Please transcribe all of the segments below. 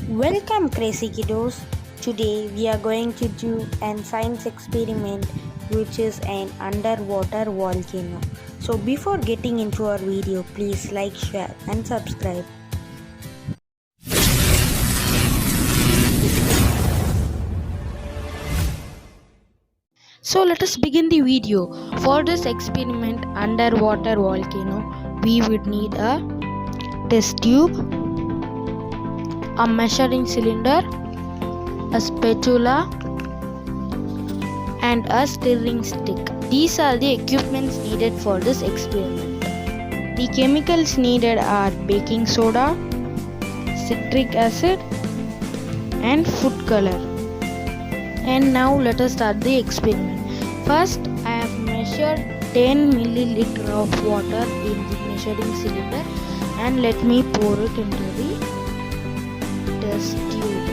Welcome, crazy kiddos. Today we are going to do an science experiment which is an underwater volcano. So before getting into our video, please like, share and subscribe. So let us begin the video. For this experiment underwater volcano, we would need a test tube, a measuring cylinder, a spatula and a stirring stick. These are the equipments needed for this experiment. The chemicals needed are baking soda, citric acid and food color. And now let us start the experiment. First, I have measured 10 milliliter of water in the measuring cylinder and let me pour it into the test tube.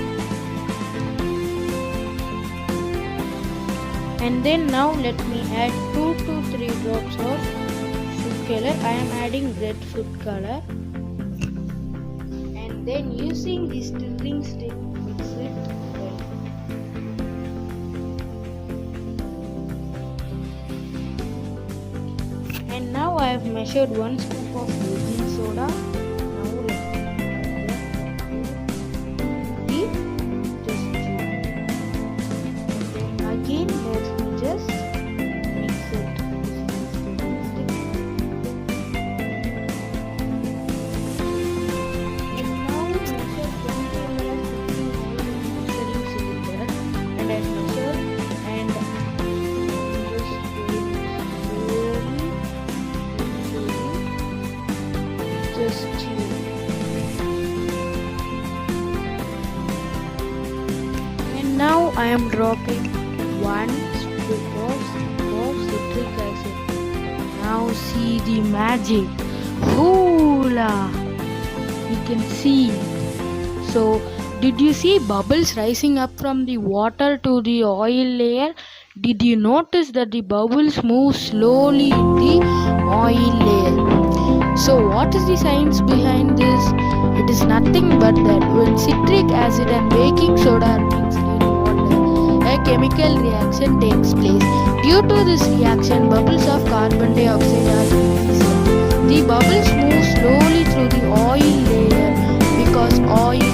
And then now let me add 2 to 3 drops of food color. I am adding red food color. And then using the stirring stick, mix it well. And now I have measured 1 scoop of baking soda. Now let me add the test tube. Again let me just mix it using the stirring stick. And now measure 20 ml of cooking oil in the measuring cylinder, and I measure and just going slowly just tube. And now I am dropping 1 scoop of citric acid. Now see the magic. Hoola! You can see. So, did you see bubbles rising up from the water to the oil layer? Did you notice that the bubbles move slowly in the oil layer? So what is the science behind this? It is nothing but that when citric acid and baking soda are mixed in water, a chemical reaction takes place. Due to this reaction, bubbles of carbon dioxide are released. The bubbles move slowly through the oil layer because oil